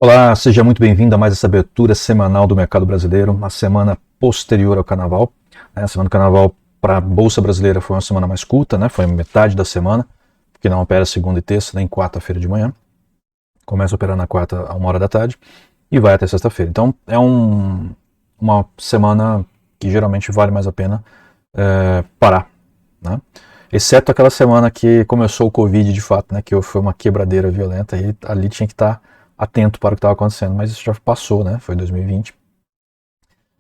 Olá, seja muito bem-vindo a mais essa abertura semanal do mercado brasileiro, uma semana posterior ao carnaval. A semana do carnaval para a Bolsa Brasileira foi uma semana mais curta, foi metade da semana, porque não opera segunda e terça, nem quarta-feira de manhã. Começa a operar na quarta a 1 hora da tarde e vai até sexta-feira. Então é uma semana que geralmente vale mais a pena parar, né? Exceto aquela semana que começou o Covid de fato, que foi uma quebradeira violenta e ali tinha que estar atento para o que estava acontecendo, mas isso já passou, foi 2020.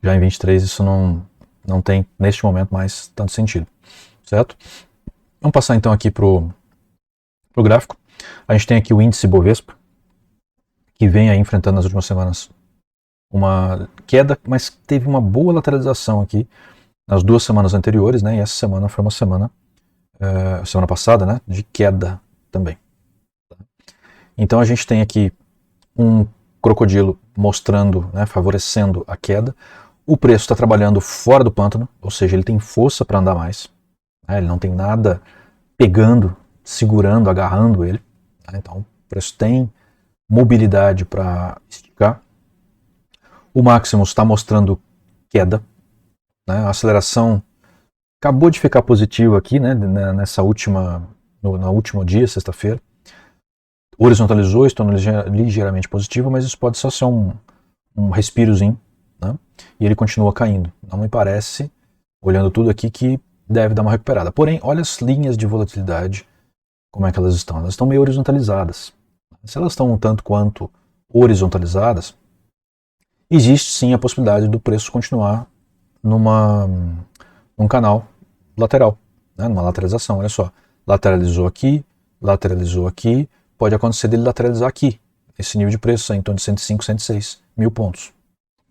Já em 23 isso não tem, neste momento, mais tanto sentido, certo? Vamos passar então aqui pro gráfico. A gente tem aqui o índice Bovespa, que vem aí enfrentando nas últimas semanas uma queda, mas teve uma boa lateralização aqui nas 2 semanas anteriores, e essa semana foi uma semana passada, de queda também. Então a gente tem aqui um crocodilo mostrando, favorecendo a queda. O preço está trabalhando fora do pântano, ou seja, ele tem força para andar mais. Ele não tem nada pegando, segurando, agarrando ele. Então o preço tem mobilidade para esticar. O Maximus está mostrando queda. A aceleração acabou de ficar positiva aqui, nessa no último dia, sexta-feira. Horizontalizou, estou ligeiramente positivo, mas isso pode só ser um respirozinho, e ele continua caindo. Não me parece, olhando tudo aqui, que deve dar uma recuperada. Porém, olha as linhas de volatilidade, como é que elas estão. Elas estão meio horizontalizadas. Se elas estão um tanto quanto horizontalizadas, existe sim a possibilidade do preço continuar num canal lateral, numa lateralização. Olha só, lateralizou aqui, pode acontecer dele lateralizar aqui. Esse nível de preço é em torno de 105, 106 mil pontos.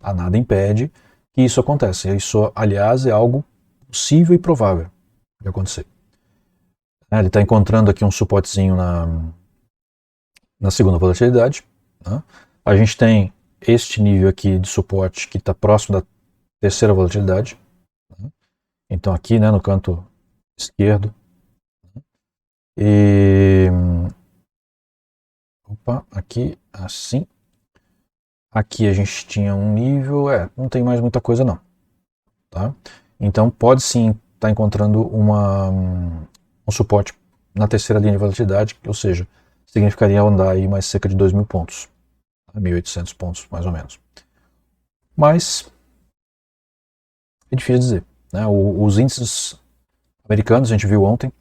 Nada impede que isso aconteça. Isso, aliás, é algo possível e provável de acontecer. Ele está encontrando aqui um suportezinho na segunda volatilidade. A gente tem este nível aqui de suporte que está próximo da terceira volatilidade. Então aqui, no canto esquerdo. E aqui assim. Aqui a gente tinha um nível, não tem mais muita coisa não. Tá? Então pode sim estar encontrando um suporte na terceira linha de volatilidade, ou seja, significaria andar aí mais cerca de 2.000 pontos. 1.800 pontos, mais ou menos. Mas é difícil dizer. Os índices americanos, a gente viu ontem,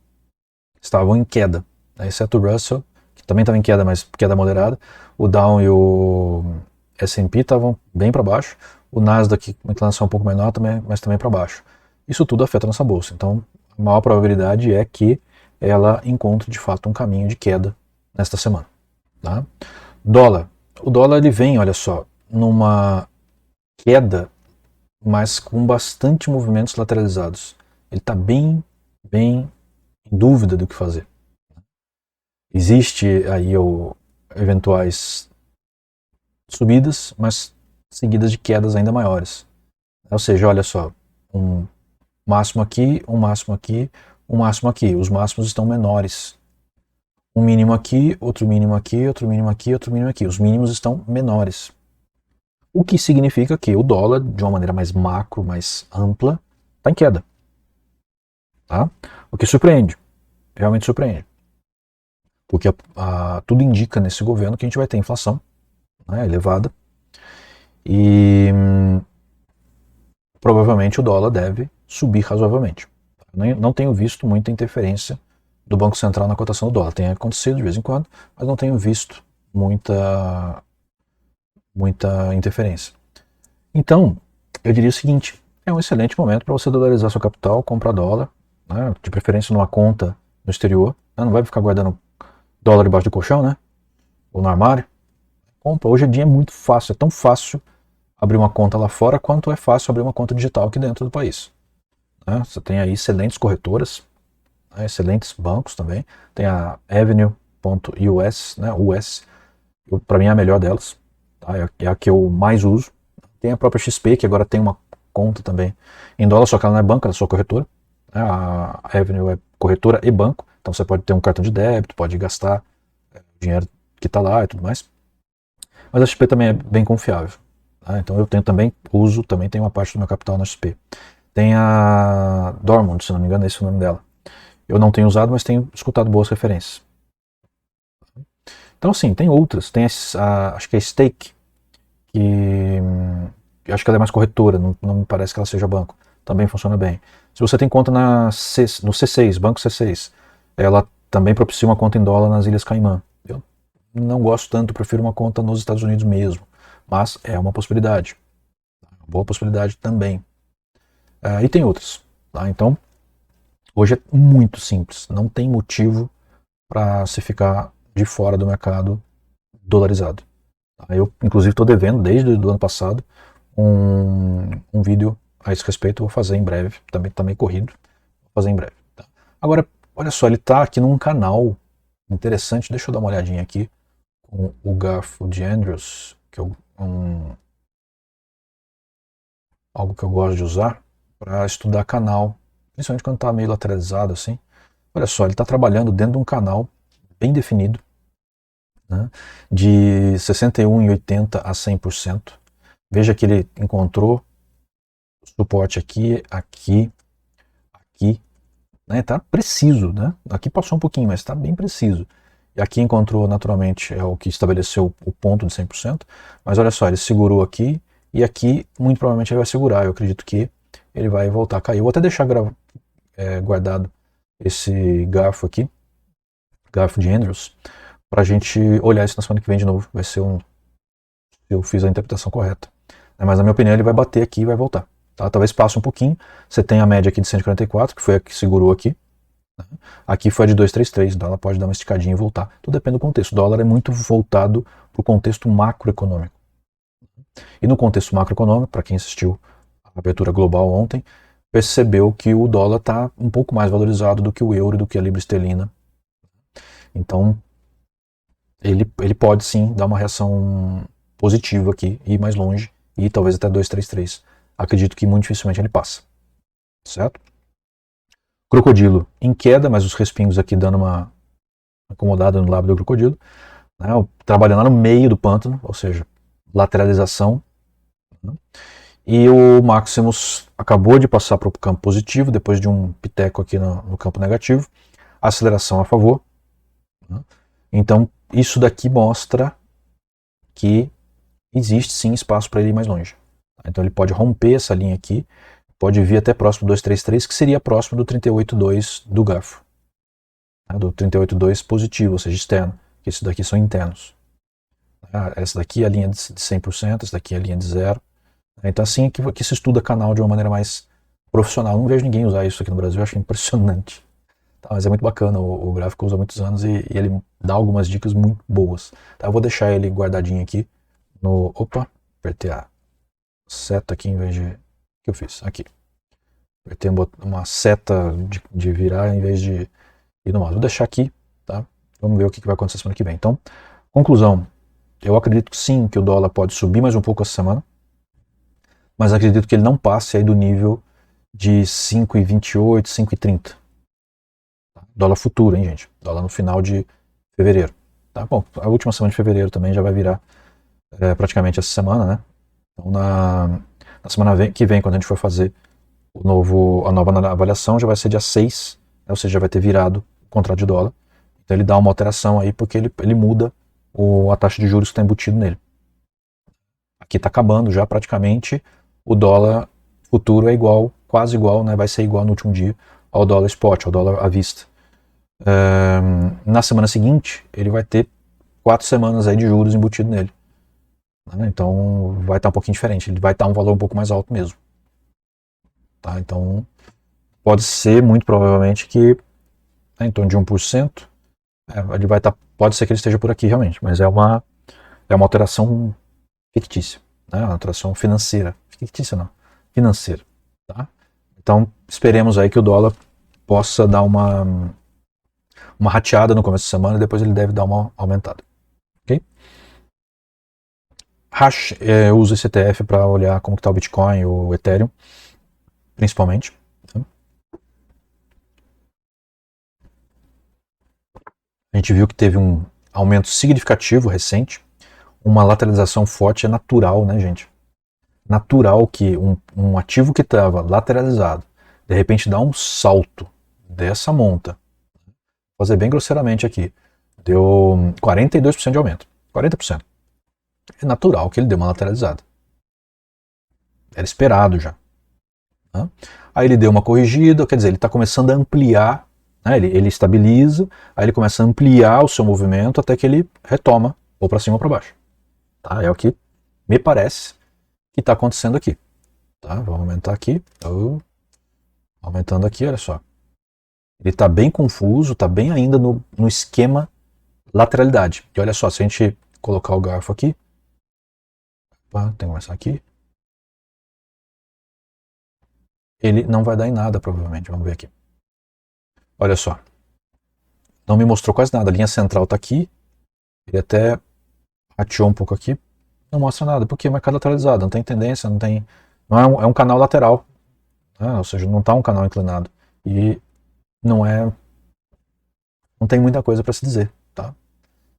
estavam em queda, exceto o Russell, que também estava em queda, mas queda moderada. O Dow e o S&P estavam bem para baixo. O Nasdaq, uma inclinação um pouco menor, mas também para baixo. Isso tudo afeta a nossa bolsa. Então, a maior probabilidade é que ela encontre, de fato, um caminho de queda nesta semana. Tá? Dólar. O dólar ele vem, olha só, numa queda, mas com bastante movimentos lateralizados. Ele está bem em dúvida do que fazer. Existe aí eventuais subidas, mas seguidas de quedas ainda maiores. Ou seja, olha só, um máximo aqui, um máximo aqui, um máximo aqui. Os máximos estão menores. Um mínimo aqui, outro mínimo aqui, outro mínimo aqui, outro mínimo aqui. Os mínimos estão menores. O que significa que o dólar, de uma maneira mais macro, mais ampla, está em queda. Tá? O que surpreende, realmente surpreende. Porque tudo indica nesse governo que a gente vai ter inflação elevada e provavelmente o dólar deve subir razoavelmente. Não tenho visto muita interferência do Banco Central na cotação do dólar. Tem acontecido de vez em quando, mas não tenho visto muita interferência. Então, eu diria o seguinte, é um excelente momento para você dolarizar seu capital, comprar dólar, de preferência numa conta no exterior, não vai ficar guardando dólar debaixo do colchão, ou no armário. Compra. Hoje em dia é muito fácil, é tão fácil abrir uma conta lá fora quanto é fácil abrir uma conta digital aqui dentro do país. Você tem aí excelentes corretoras, excelentes bancos também. Tem a Avenue.us, US, para mim é a melhor delas, é a que eu mais uso. Tem a própria XP, que agora tem uma conta também em dólar, só que ela não é banco, ela é só corretora. A Avenue é corretora e banco, então você pode ter um cartão de débito, pode gastar o dinheiro que está lá e tudo mais. Mas a XP também é bem confiável. Tá? Então eu também tenho uma parte do meu capital na XP. Tem a Dortmund, se não me engano, esse é o nome dela. Eu não tenho usado, mas tenho escutado boas referências. Então sim, tem outras. Tem acho que é Stake, que eu acho que ela é mais corretora, não me parece que ela seja banco. Também funciona bem. Se você tem conta no C6, Banco C6, ela também propicia uma conta em dólar nas Ilhas Caimã. Eu não gosto tanto, prefiro uma conta nos Estados Unidos mesmo. Mas é uma possibilidade. Uma boa possibilidade também. E tem outras. Tá? Então, hoje é muito simples. Não tem motivo para se ficar de fora do mercado dolarizado. Tá? Eu, inclusive, estou devendo desde o ano passado um vídeo a esse respeito. Vou fazer em breve. Também está meio corrido. Vou fazer em breve. Tá? Agora, olha só, ele está aqui num canal interessante. Deixa eu dar uma olhadinha aqui com o Garfo de Andrews, que é algo que eu gosto de usar para estudar canal, principalmente quando está meio lateralizado assim. Olha só, ele está trabalhando dentro de um canal bem definido, né, de 61,80 a 100%. Veja que ele encontrou suporte aqui, aqui, aqui, né, tá preciso, né? Aqui passou um pouquinho, mas está bem preciso. E aqui encontrou, naturalmente, é o que estabeleceu o ponto de 100%, mas olha só, ele segurou aqui, e aqui, muito provavelmente, ele vai segurar. Eu acredito que ele vai voltar a cair. Eu vou até deixar guardado esse garfo aqui, garfo de Andrews, para a gente olhar isso na semana que vem de novo. Vai ser se eu fiz a interpretação correta. Mas na minha opinião ele vai bater aqui e vai voltar. Tá? Talvez passe um pouquinho. Você tem a média aqui de 144, que foi a que segurou aqui. Aqui foi a de 233, então ela pode dar uma esticadinha e voltar. Tudo depende do contexto. O dólar é muito voltado para o contexto macroeconômico. E no contexto macroeconômico, para quem assistiu a abertura global ontem, percebeu que o dólar está um pouco mais valorizado do que o euro e do que a libra esterlina. Então, ele pode sim dar uma reação positiva aqui, ir mais longe, e talvez até 233. Acredito que muito dificilmente ele passa. Certo? Crocodilo em queda, mas os respingos aqui dando uma acomodada no lábio do crocodilo. Né, trabalhando lá no meio do pântano, ou seja, lateralização. Né, e o Maximus acabou de passar para o campo positivo, depois de um piteco aqui no campo negativo. Aceleração a favor. Né, então, isso daqui mostra que existe sim espaço para ele ir mais longe. Então ele pode romper essa linha aqui, pode vir até próximo do 233, que seria próximo do 38,2 do garfo. Do 38,2 positivo, ou seja, externo, que esses daqui são internos. Essa daqui é a linha de 100%, essa daqui é a linha de 0. Então assim que se estuda canal de uma maneira mais profissional. Não vejo ninguém usar isso aqui no Brasil, eu acho impressionante. Mas é muito bacana, o gráfico usa há muitos anos e ele dá algumas dicas muito boas. Eu vou deixar ele guardadinho aqui no... Opa, apertei a seta aqui em vez de... O que eu fiz? Aqui. Apertei uma seta de virar em vez de ir no mouse. Vou deixar aqui, tá? Vamos ver o que vai acontecer semana que vem. Então, conclusão. Eu acredito sim que o dólar pode subir mais um pouco essa semana, mas acredito que ele não passe aí do nível de 5,28, 5,30. Dólar futuro, hein, gente? Dólar no final de fevereiro. Tá? Bom, a última semana de fevereiro também já vai virar praticamente essa semana, né? Então, na semana que vem, quando a gente for fazer a nova avaliação, já vai ser dia 6, né? Ou seja, já vai ter virado o contrato de dólar. Então ele dá uma alteração aí, porque ele muda a taxa de juros que está embutido nele. Aqui está acabando já praticamente, o dólar futuro é igual, quase igual, né? Vai ser igual no último dia ao dólar spot, ao dólar à vista. Na semana seguinte, ele vai ter 4 semanas aí de juros embutido nele. Né? Então vai estar um pouquinho diferente, ele vai estar um valor um pouco mais alto mesmo. Tá? Então pode ser, muito provavelmente, que em torno de 1%, ele vai estar, pode ser que ele esteja por aqui realmente, mas é uma alteração fictícia, né? Uma alteração financeira. Fictícia não, financeira. Tá? Então esperemos aí que o dólar possa dar uma rateada no começo da semana e depois ele deve dar uma aumentada. Ok? Hash, eu uso esse ETF para olhar como está o Bitcoin, o Ethereum, principalmente. Tá? A gente viu que teve um aumento significativo recente. uma lateralização forte é natural, né, gente? Natural que um ativo que estava lateralizado, de repente dá um salto dessa monta. Vou fazer bem grosseiramente aqui. Deu 42% de aumento. 40%. É natural que ele dê uma lateralizada. Era esperado já. Né? Aí ele deu uma corrigida, quer dizer, ele está começando a ampliar, né? Ele estabiliza, aí ele começa a ampliar o seu movimento até que ele retoma, ou para cima ou para baixo. Tá? É o que me parece que está acontecendo aqui. Tá? Vou aumentar aqui. Aumentando aqui, olha só. Ele está bem confuso, está bem ainda no esquema lateralidade. E olha só, se a gente colocar o garfo aqui, tem que começar aqui, ele não vai dar em nada, provavelmente. Vamos ver aqui. Olha só. Não me mostrou quase nada. A linha central está aqui. Ele até rateou um pouco aqui. Não mostra nada. Porque é mercado lateralizado. Não tem tendência, não tem. Não é um canal lateral. Né? Ou seja, não está um canal inclinado. E não é. Não tem muita coisa para se dizer. Tá?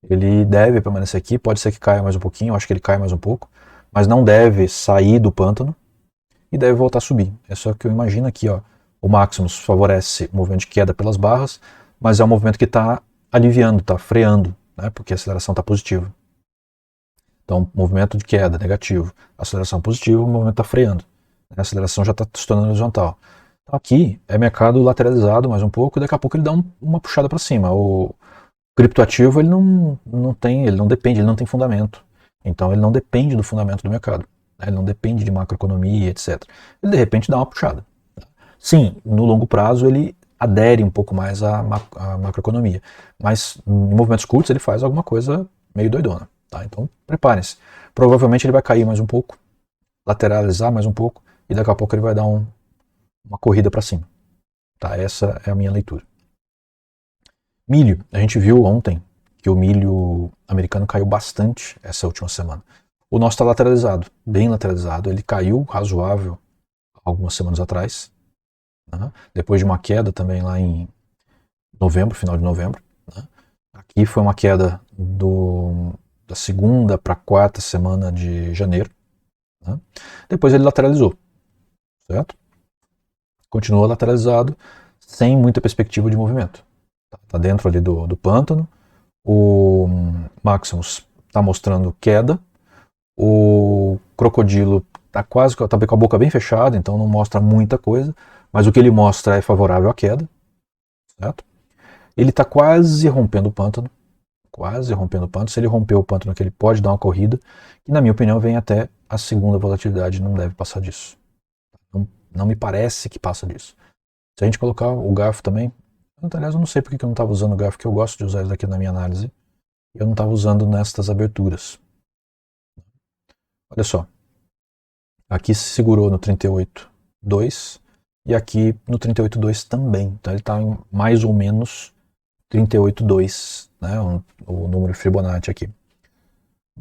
Ele deve permanecer aqui. Pode ser que caia mais um pouquinho. Eu acho que ele cai mais um pouco. Mas não deve sair do pântano. E deve voltar a subir. É só que eu imagino aqui, ó, o Maximus favorece o movimento de queda pelas barras, mas é um movimento que está aliviando, está freando, né, porque a aceleração está positiva. Então, movimento de queda negativo, aceleração positiva, o movimento está freando. A aceleração já está se tornando horizontal. Então, aqui é mercado lateralizado mais um pouco, e daqui a pouco ele dá uma puxada para cima. O criptoativo ele não tem, ele não depende, ele não tem fundamento. Então, ele não depende do fundamento do mercado. Ele não depende de macroeconomia, etc. Ele de repente dá uma puxada. Sim, no longo prazo ele adere um pouco mais à macroeconomia, mas em movimentos curtos ele faz alguma coisa meio doidona. Tá? Então preparem-se. Provavelmente ele vai cair mais um pouco, lateralizar mais um pouco, e daqui a pouco ele vai dar uma corrida para cima. Tá? Essa é a minha leitura. Milho. A gente viu ontem que o milho americano caiu bastante essa última semana. O nosso está lateralizado, bem lateralizado. Ele caiu razoável algumas semanas atrás, né? Depois de uma queda também lá em novembro, final de novembro. Né? Aqui foi uma queda da segunda para a quarta semana de janeiro. Né? Depois ele lateralizou, certo? Continua lateralizado, sem muita perspectiva de movimento. Está dentro ali do pântano. O Maximus está mostrando queda. O crocodilo está com a boca bem fechada, então não mostra muita coisa, mas o que ele mostra é favorável à queda, certo? Ele está quase rompendo o pântano, Se ele romper o pântano, que ele pode dar uma corrida, que na minha opinião vem até a segunda volatilidade, não deve passar disso. Não me parece que passa disso. Se a gente colocar o garfo também, aliás, eu não sei porque eu não estava usando o garfo, que eu gosto de usar isso daqui na minha análise, eu não estava usando nestas aberturas. Olha só, aqui se segurou no 38,2 e aqui no 38,2 também. Então ele está em mais ou menos 38,2, né? O número de Fibonacci aqui.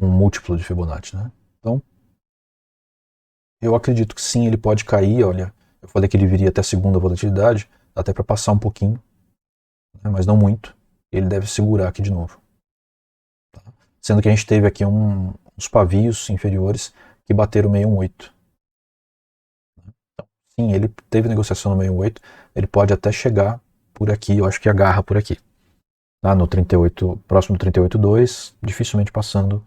Um múltiplo de Fibonacci, né? Então, eu acredito que sim, ele pode cair. Olha, eu falei que ele viria até a segunda volatilidade, até para passar um pouquinho, né? Mas não muito. Ele deve segurar aqui de novo. Tá? Sendo que a gente teve aqui uns pavios inferiores que bateram 618. Então, sim, ele teve negociação no 618, ele pode até chegar por aqui, eu acho que agarra por aqui. Tá? No 38, próximo do 38,2, dificilmente passando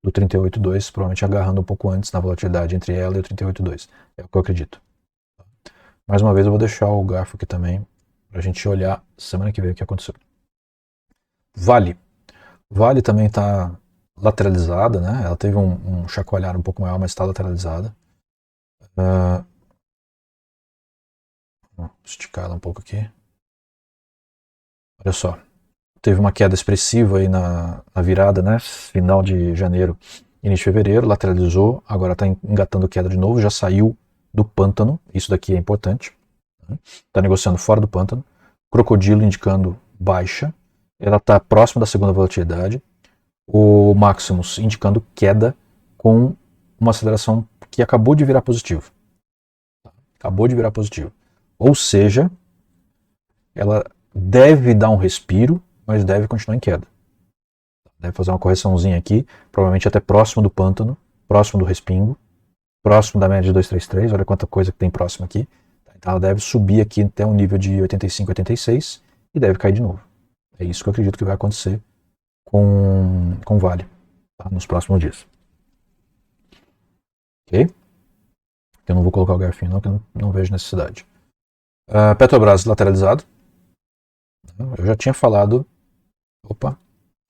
do 38,2, provavelmente agarrando um pouco antes na volatilidade entre ela e o 38,2. É o que eu acredito. Mais uma vez eu vou deixar o garfo aqui também, para a gente olhar semana que vem o que aconteceu. Vale. Vale também está lateralizada, né? Ela teve um chacoalhar um pouco maior, mas está lateralizada. Vou esticar ela um pouco aqui. Olha só. Teve uma queda expressiva aí na virada, né? Final de janeiro, início de fevereiro, lateralizou, agora está engatando queda de novo, já saiu do pântano, isso daqui é importante. Está negociando fora do pântano. Crocodilo indicando baixa, ela está próxima da segunda volatilidade. O Maximus indicando queda com uma aceleração que acabou de virar positivo. Acabou de virar positivo. Ou seja, ela deve dar um respiro, mas deve continuar em queda. Deve fazer uma correçãozinha aqui, provavelmente até próximo do pântano, próximo do respingo, próximo da média de 233, olha quanta coisa que tem próximo aqui. Então ela deve subir aqui até um nível de 85, 86 e deve cair de novo. É isso que eu acredito que vai acontecer com o Vale, tá? Nos próximos dias. Ok? Eu não vou colocar o garfinho não, porque eu não vejo necessidade. Petrobras lateralizado. Eu já tinha falado,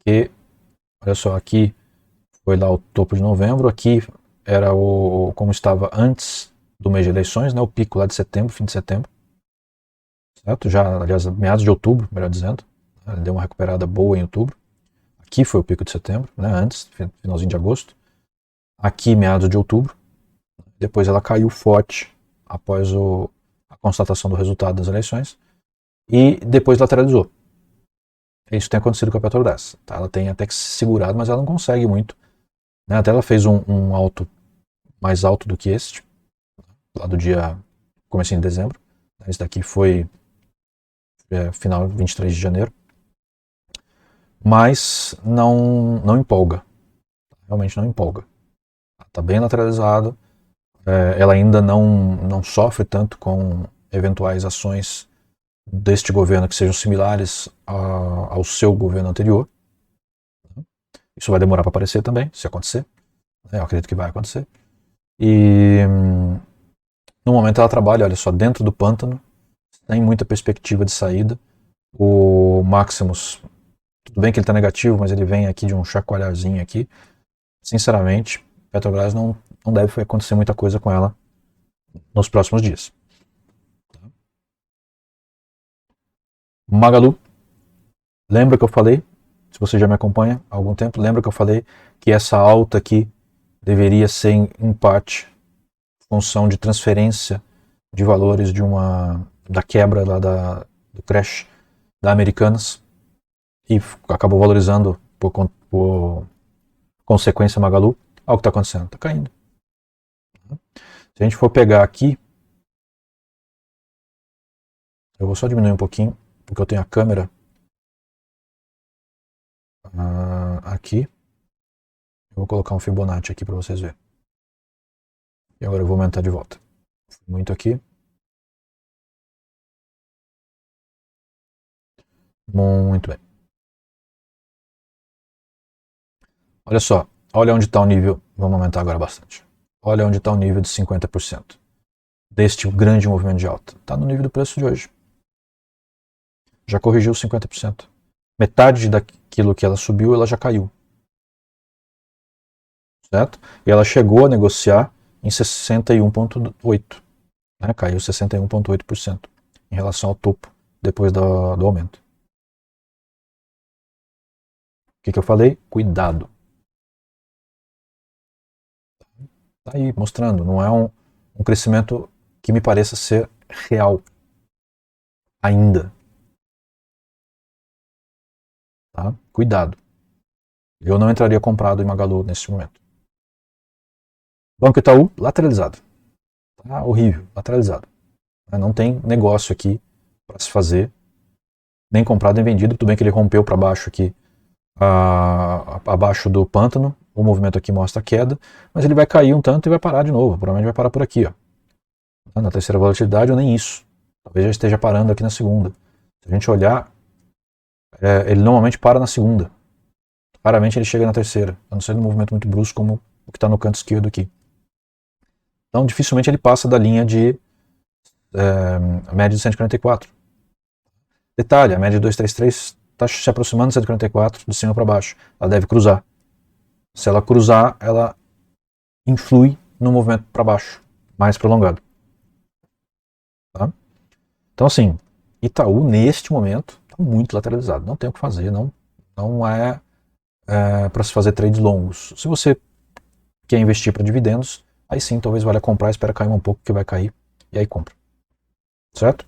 que, olha só, aqui foi lá o topo de novembro, aqui era como estava antes do mês de eleições, né, o pico lá de setembro, fim de setembro, certo? Já, aliás, meados de outubro, melhor dizendo, ele deu uma recuperada boa em outubro. Aqui foi o pico de setembro, né, antes, finalzinho de agosto. Aqui, meados de outubro. Depois ela caiu forte após a constatação do resultado das eleições e depois lateralizou. Isso tem acontecido com a Petrobras. Tá? Ela tem até que se segurado, mas ela não consegue muito. Né? Até ela fez um alto mais alto do que este, lá do dia comecinho de dezembro. Esse daqui foi final 23 de janeiro. Mas não empolga. Realmente não empolga. Está bem lateralizado. Ela ainda não sofre tanto com eventuais ações deste governo que sejam similares ao seu governo anterior. Isso vai demorar para aparecer também, se acontecer. Eu acredito que vai acontecer. E no momento ela trabalha, olha só, dentro do pântano, sem muita perspectiva de saída. O Maximus, tudo bem que ele está negativo, mas ele vem aqui de um chacoalharzinho aqui. Sinceramente, Petrobras não deve acontecer muita coisa com ela nos próximos dias. Magalu, lembra que eu falei, se você já me acompanha há algum tempo, lembra que eu falei que essa alta aqui deveria ser em parte função de transferência de valores da quebra lá do crash da Americanas e acabou valorizando por consequência Magalu. Olha o que está acontecendo, está caindo. Se a gente for pegar aqui, eu vou só diminuir um pouquinho, porque eu tenho a câmera aqui. Eu vou colocar um Fibonacci aqui para vocês verem. E agora eu vou aumentar de volta. Muito aqui. Muito bem. Olha só, olha onde está o nível, vamos aumentar agora bastante. Olha onde está o nível de 50% deste grande movimento de alta. Está no nível do preço de hoje. Já corrigiu 50%. Metade daquilo que ela subiu, ela já caiu. Certo? E ela chegou a negociar em 61,8%. Né? Caiu 61,8% em relação ao topo depois do aumento. O que eu falei? Cuidado. Tá aí, mostrando. Não é um crescimento que me pareça ser real. Ainda. Tá? Cuidado. Eu não entraria comprado em Magalu nesse momento. Banco Itaú, lateralizado. Tá horrível, lateralizado. Não tem negócio aqui para se fazer. Nem comprado nem vendido. Tudo bem que ele rompeu para baixo aqui, abaixo do pântano. O movimento aqui mostra a queda, mas ele vai cair um tanto e vai parar de novo. Provavelmente vai parar por aqui, ó. Na terceira volatilidade ou nem isso. Talvez já esteja parando aqui na segunda. Se a gente olhar, ele normalmente para na segunda. Raramente ele chega na terceira, a não ser num movimento muito brusco como o que está no canto esquerdo aqui. Então dificilmente ele passa da linha de média de 144. Detalhe, a média de 233 está se aproximando de 144 de cima para baixo. Ela deve cruzar. Se ela cruzar, ela influi no movimento para baixo, mais prolongado. Tá? Então assim, Itaú neste momento está muito lateralizado. Não tem o que fazer, não é para se fazer trades longos. Se você quer investir para dividendos, aí sim talvez valha comprar, espera cair um pouco que vai cair e aí compra. Certo?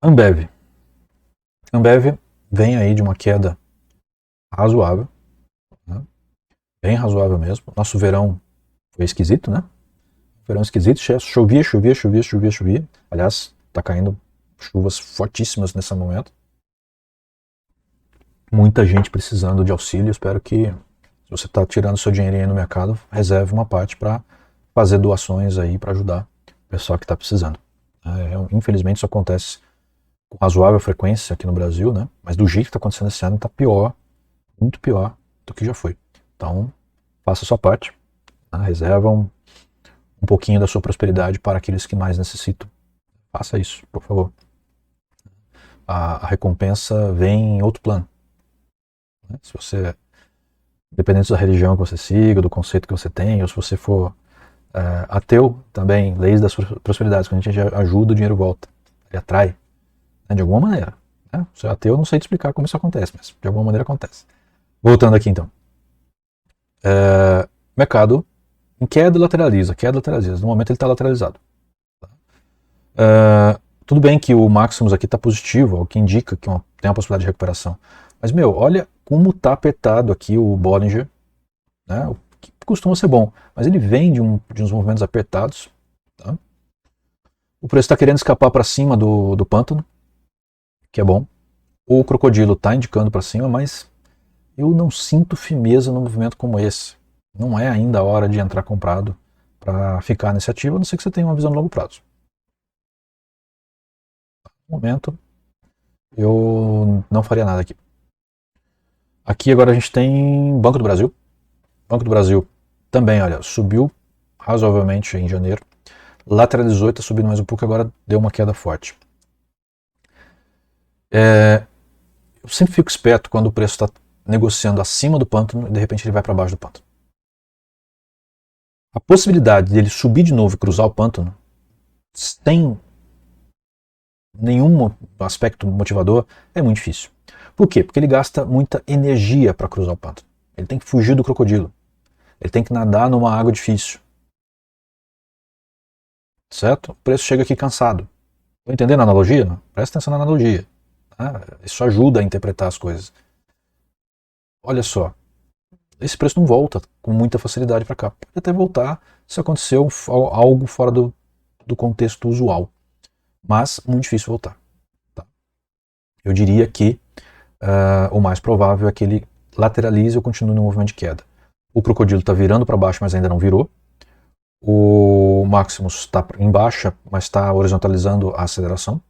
Ambev. Ambev vem aí de uma queda razoável, né? Bem razoável mesmo. Nosso verão foi esquisito, né? Verão esquisito, chovia. Aliás, está caindo chuvas fortíssimas nesse momento. Muita gente precisando de auxílio. Espero que, se você está tirando seu dinheirinho no mercado, reserve uma parte para fazer doações aí para ajudar o pessoal que está precisando. Infelizmente isso acontece com razoável frequência aqui no Brasil, né? Mas do jeito que está acontecendo esse ano está pior, muito pior do que já foi. Então, faça a sua parte, né? Reserva um pouquinho da sua prosperidade para aqueles que mais necessitam. Faça isso, por favor. A recompensa vem em outro plano. Né? Se você, dependendo da religião que você siga, do conceito que você tem, ou se você for ateu também, leis das prosperidades, quando a gente ajuda, o dinheiro volta, ele atrai, né, de alguma maneira. Né? Se é ateu, eu não sei te explicar como isso acontece, mas de alguma maneira acontece. Voltando aqui então. Mercado em queda lateraliza. No momento ele está lateralizado. Tudo bem que o Maximus aqui está positivo, o que indica que tem uma possibilidade de recuperação. Mas, olha como está apertado aqui o Bollinger, né? O que costuma ser bom, mas ele vem de uns movimentos apertados. Tá? O preço está querendo escapar para cima do pântano, que é bom. O crocodilo está indicando para cima, mas eu não sinto firmeza num movimento como esse. Não é ainda a hora de entrar comprado para ficar nesse ativo, a não ser que você tenha uma visão de longo prazo. No momento, eu não faria nada aqui. Aqui agora a gente tem Banco do Brasil. Banco do Brasil também, olha, subiu razoavelmente em janeiro. Lateralizou e está subindo mais um pouco, agora deu uma queda forte. Eu sempre fico esperto quando o preço está negociando acima do pântano e de repente ele vai para baixo do pântano. A possibilidade dele subir de novo e cruzar o pântano sem nenhum aspecto motivador é muito difícil. Por quê? Porque ele gasta muita energia para cruzar o pântano. Ele tem que fugir do crocodilo. Ele tem que nadar numa água difícil. Certo? O preço chega aqui cansado. Estou entendendo a analogia? Não? Presta atenção na analogia. Tá? Isso ajuda a interpretar as coisas. Olha só. Esse preço não volta com muita facilidade para cá. Pode até voltar se aconteceu algo fora do contexto usual. Mas muito difícil voltar. Tá? Eu diria que o mais provável é que ele lateralize ou continue no movimento de queda. O crocodilo está virando para baixo, mas ainda não virou. O Maximus está em baixa, mas está horizontalizando a aceleração,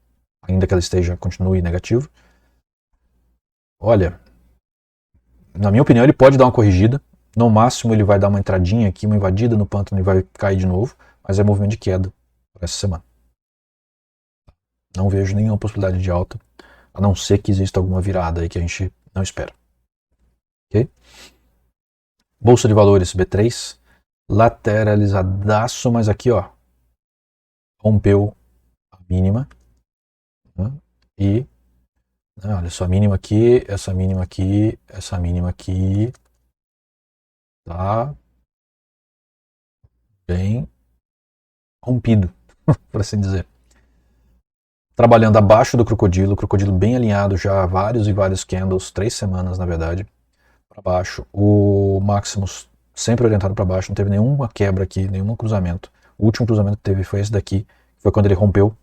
ainda que ela continue negativa. Olha, na minha opinião, ele pode dar uma corrigida. No máximo, ele vai dar uma entradinha aqui, uma invadida no pântano e vai cair de novo, mas é movimento de queda para essa semana. Não vejo nenhuma possibilidade de alta, a não ser que exista alguma virada aí que a gente não espera. Ok? Bolsa de Valores B3, lateralizadaço, mas aqui ó, rompeu a mínima, né? E olha só, a mínima aqui, essa mínima aqui, essa mínima aqui, tá bem rompido, por assim dizer. Trabalhando abaixo do crocodilo, o crocodilo bem alinhado já há vários e vários candles, 3 semanas na verdade, para baixo. O Maximus sempre orientado para baixo, não teve nenhuma quebra aqui, nenhum cruzamento. O último cruzamento que teve foi esse daqui, foi quando ele rompeu.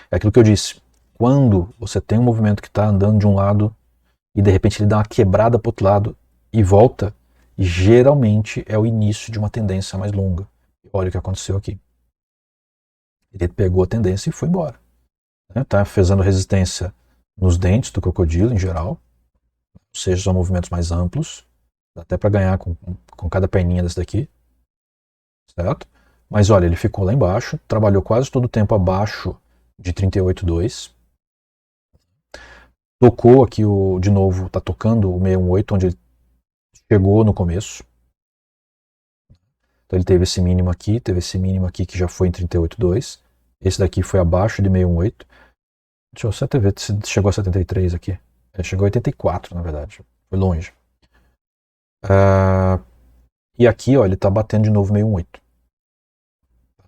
É aquilo que eu disse, quando você tem um movimento que está andando de um lado e de repente ele dá uma quebrada para o outro lado e volta, geralmente é o início de uma tendência mais longa. Olha o que aconteceu aqui. Ele pegou a tendência e foi embora. Está fazendo resistência nos dentes do crocodilo em geral, ou seja, são movimentos mais amplos, dá até para ganhar com cada perninha desse daqui, certo? Mas olha, ele ficou lá embaixo, trabalhou quase todo o tempo abaixo de 38,2, tocou aqui de novo, está tocando o 618, onde ele chegou no começo. Então ele teve esse mínimo aqui que já foi em 38,2. Esse daqui foi abaixo de 618. Deixa eu só até ver se chegou a 73 aqui. Chegou a 84, na verdade. Foi longe. E aqui, ó, ele está batendo de novo 618.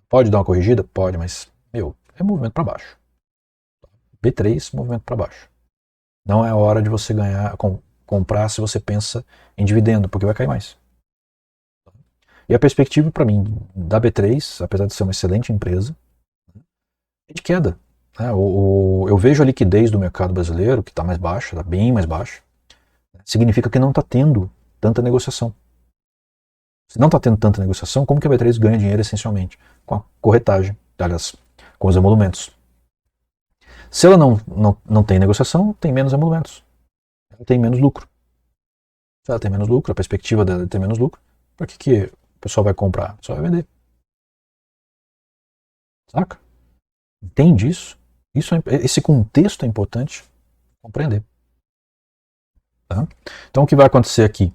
Pode dar uma corrigida? Pode, mas, é movimento para baixo. B3, movimento para baixo. Não é a hora de você comprar se você pensa em dividendo, porque vai cair mais. E a perspectiva para mim da B3, apesar de ser uma excelente empresa, é de queda. né? Eu vejo a liquidez do mercado brasileiro, que está mais baixa, está bem mais baixa. Significa que não está tendo tanta negociação. Se não está tendo tanta negociação, como que a B3 ganha dinheiro essencialmente? Com a corretagem, aliás, com os emolumentos. Se ela não tem negociação, tem menos emolumentos. Ela tem menos lucro. Se ela tem menos lucro, a perspectiva dela é ter menos lucro, por que o pessoal vai comprar? O pessoal vai vender. Saca? Entende isso? Esse contexto é importante compreender. Tá? Então o que vai acontecer aqui?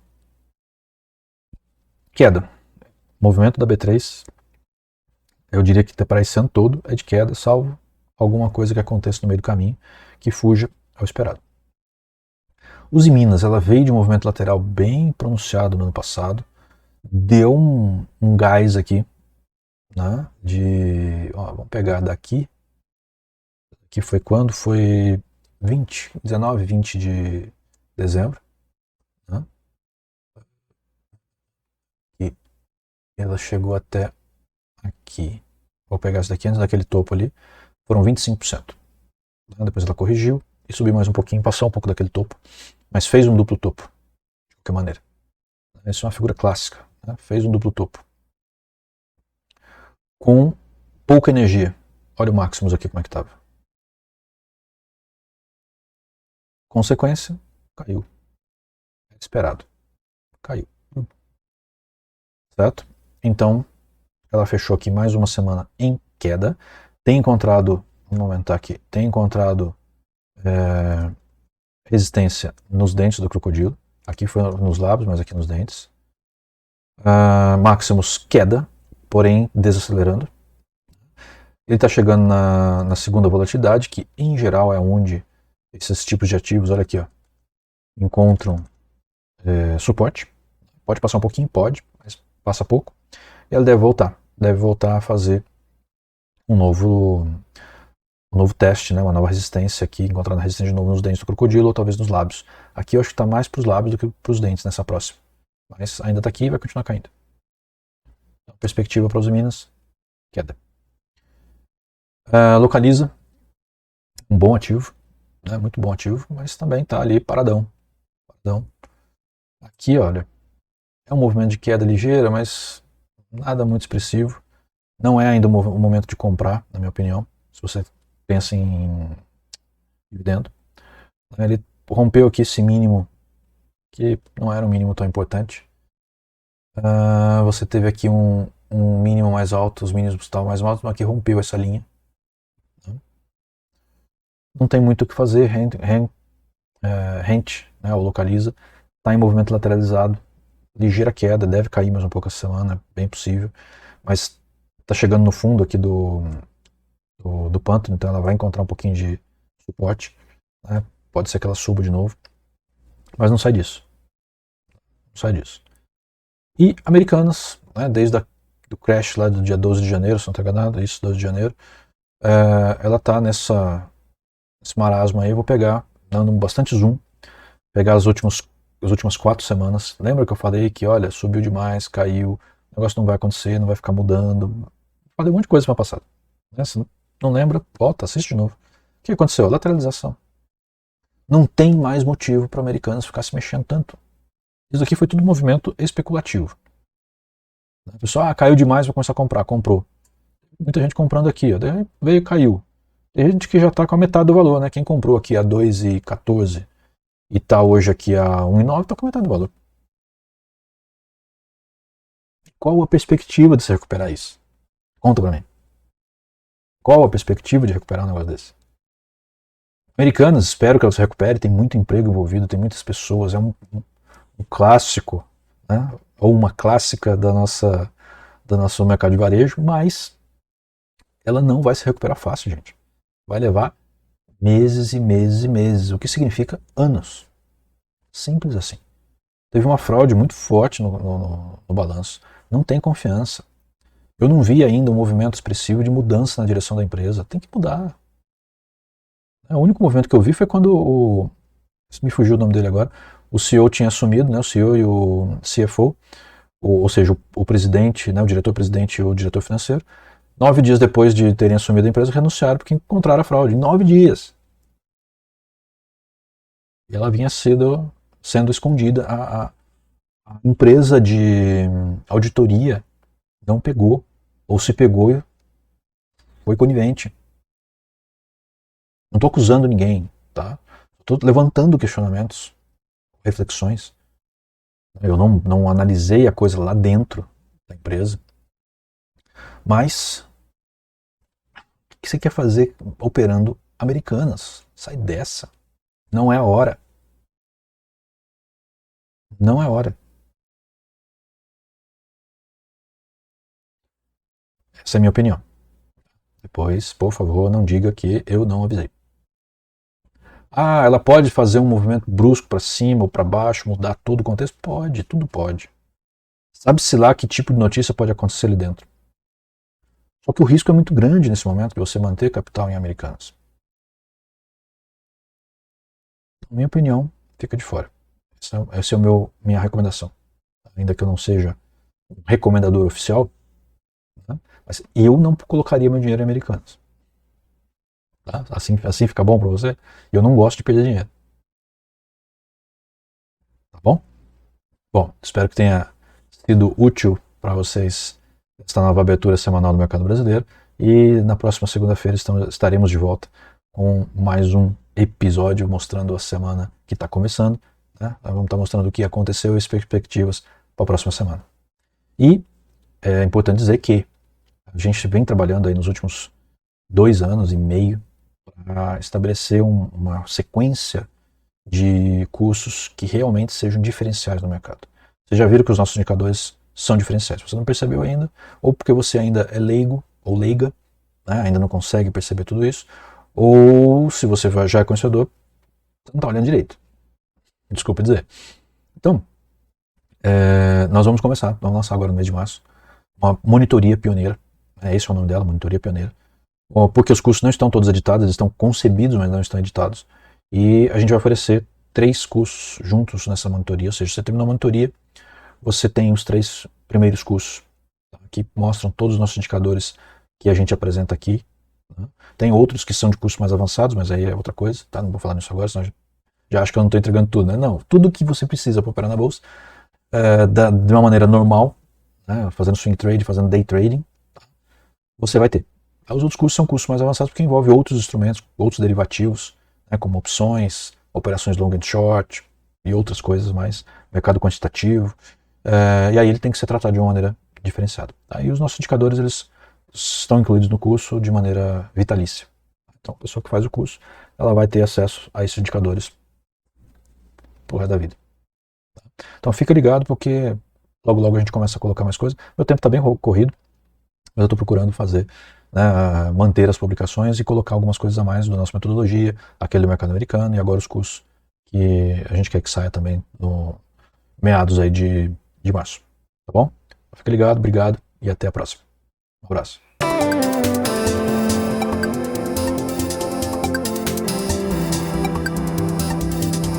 Queda. Movimento da B3, eu diria que para esse ano todo é de queda, salvo alguma coisa que aconteça no meio do caminho que fuja ao esperado. Uzi Minas, ela veio de um movimento lateral bem pronunciado no ano passado, deu um gás aqui, né, vamos pegar daqui, que foi quando? Foi 19, 20 de dezembro, né, e ela chegou até aqui, vou pegar isso daqui antes daquele topo ali, foram 25%. Depois ela corrigiu e subiu mais um pouquinho, passou um pouco daquele topo, mas fez um duplo topo, de qualquer maneira. Essa é uma figura clássica, né? Fez um duplo topo. Com pouca energia. Olha o Maximus aqui como é que estava. Consequência, caiu. É esperado. Caiu. Certo? Então, ela fechou aqui mais uma semana em queda. Tem encontrado, vamos aumentar aqui, tem encontrado resistência nos dentes do crocodilo. Aqui foi nos lábios, mas aqui nos dentes. Maximus queda, porém desacelerando. Ele está chegando na segunda volatilidade, que em geral é onde esses tipos de ativos, olha aqui, ó, encontram suporte. Pode passar um pouquinho? Pode, mas passa pouco. E ela deve voltar a fazer um novo teste, né, uma nova resistência aqui, encontrando resistência de novo nos dentes do crocodilo ou talvez nos lábios. Aqui eu acho que está mais para os lábios do que para os dentes nessa próxima. Mas ainda está aqui e vai continuar caindo. Então, perspectiva para os Minas, queda. Localiza, um bom ativo, né, muito bom ativo, mas também está ali paradão. Aqui, olha, é um movimento de queda ligeira, mas nada muito expressivo. Não é ainda o momento de comprar, na minha opinião, se você pensa em dividendo. Ele rompeu aqui esse mínimo, que não era um mínimo tão importante. Você teve aqui um mínimo mais alto, os mínimos estavam mais altos, mas que rompeu essa linha. Não tem muito o que fazer, rent, né, ou localiza, está em movimento lateralizado, ligeira queda, deve cair mais um pouco essa semana, bem possível, mas está chegando no fundo aqui do pântano, então ela vai encontrar um pouquinho de suporte, né? Pode ser que ela suba de novo, mas não sai disso. E Americanas, né, desde do crash lá do dia 12 de janeiro, se não estou enganado, isso, 12 de janeiro, ela está nesse marasmo aí. Eu vou pegar, dando bastante zoom, pegar as últimas 4 semanas. Lembra que eu falei que, olha, subiu demais, caiu, o negócio não vai acontecer, não vai ficar mudando. Falei um monte de coisa semana passada. Né? Se não lembra, volta, assiste de novo. O que aconteceu? Lateralização. Não tem mais motivo para Americanas ficar se mexendo tanto. Isso aqui foi tudo movimento especulativo. A pessoa, caiu demais, vai começar a comprar. Comprou. Muita gente comprando aqui, ó. Daí veio e caiu. Tem gente que já está com a metade do valor, né? Quem comprou aqui a 2,14 e está hoje aqui a 1,9 está com a metade do valor. Qual a perspectiva de se recuperar isso? Conta para mim. Qual a perspectiva de recuperar um negócio desse? Americanas, espero que ela se recupere, tem muito emprego envolvido, tem muitas pessoas, é um clássico, né? Ou uma clássica do nosso mercado de varejo, mas ela não vai se recuperar fácil, gente. Vai levar meses e meses e meses, o que significa anos. Simples assim. Teve uma fraude muito forte no balanço, não tem confiança. Eu não vi ainda um movimento expressivo de mudança na direção da empresa, tem que mudar. O único movimento que eu vi foi quando me fugiu o nome dele agora, o CEO tinha assumido, né, o CEO e o CFO, ou seja, o presidente, né, o diretor-presidente e o diretor financeiro, 9 dias depois de terem assumido a empresa, renunciaram porque encontraram a fraude. Em 9 dias. E ela vinha sendo escondida. A empresa de auditoria não pegou. Ou se pegou, foi conivente. Não estou acusando ninguém, tá? Estou levantando questionamentos, reflexões. Eu não analisei a coisa lá dentro da empresa. Mas o que você quer fazer operando Americanas? Sai dessa. Não é a hora. Não é a hora. Essa é a minha opinião. Depois, por favor, não diga que eu não avisei. Ah, ela pode fazer um movimento brusco para cima ou para baixo, mudar todo o contexto? Pode, tudo pode. Sabe-se lá que tipo de notícia pode acontecer ali dentro. Só que o risco é muito grande nesse momento de você manter capital em Americanas. Na minha opinião, fica de fora. Essa é minha recomendação. Ainda que eu não seja um recomendador oficial, né? Mas eu não colocaria meu dinheiro em Americanas. Tá? Assim fica bom para você? Eu não gosto de perder dinheiro. Tá bom? Bom, espero que tenha sido útil para vocês esta nova abertura semanal do mercado brasileiro. E na próxima segunda-feira estaremos de volta com mais um episódio mostrando a semana que está começando. Né? Nós vamos estar mostrando o que aconteceu e as perspectivas para a próxima semana. E é importante dizer que a gente vem trabalhando aí nos últimos 2 anos e meio para estabelecer uma sequência de cursos que realmente sejam diferenciais no mercado. Vocês já viram que os nossos indicadores são diferenciais. Você não percebeu ainda, ou porque você ainda é leigo ou leiga, né, ainda não consegue perceber tudo isso, ou se você já é conhecedor, você não está olhando direito. Desculpa dizer. Então, nós vamos vamos lançar agora no mês de março, uma monitoria pioneira. Esse é o nome dela, monitoria pioneira. Porque os cursos não estão todos editados, eles estão concebidos, mas não estão editados. E a gente vai oferecer 3 cursos juntos nessa monitoria, ou seja, você terminou a monitoria, você tem os 3 primeiros cursos, tá, que mostram todos os nossos indicadores que a gente apresenta aqui. Né? Tem outros que são de cursos mais avançados, mas aí é outra coisa, tá? Não vou falar nisso agora, senão já acho que eu não estou entregando tudo, né? Não, tudo que você precisa para operar na bolsa, de uma maneira normal, né? Fazendo swing trade, fazendo day trading, tá? Você vai ter. Os outros cursos são cursos mais avançados porque envolvem outros instrumentos, outros derivativos, né, como opções, operações long and short e outras coisas mais, mercado quantitativo. E aí ele tem que ser tratado de uma maneira diferenciada. Tá? E os nossos indicadores eles estão incluídos no curso de maneira vitalícia. Então a pessoa que faz o curso ela vai ter acesso a esses indicadores pro resto da vida. Tá? Então fica ligado porque logo logo a gente começa a colocar mais coisas. Meu tempo está bem corrido, mas eu estou procurando fazer, né, manter as publicações e colocar algumas coisas a mais da nossa metodologia, aquele do mercado americano e agora os cursos que a gente quer que saia também no meados aí de março. Tá bom? Fica ligado, obrigado e até a próxima. Um abraço.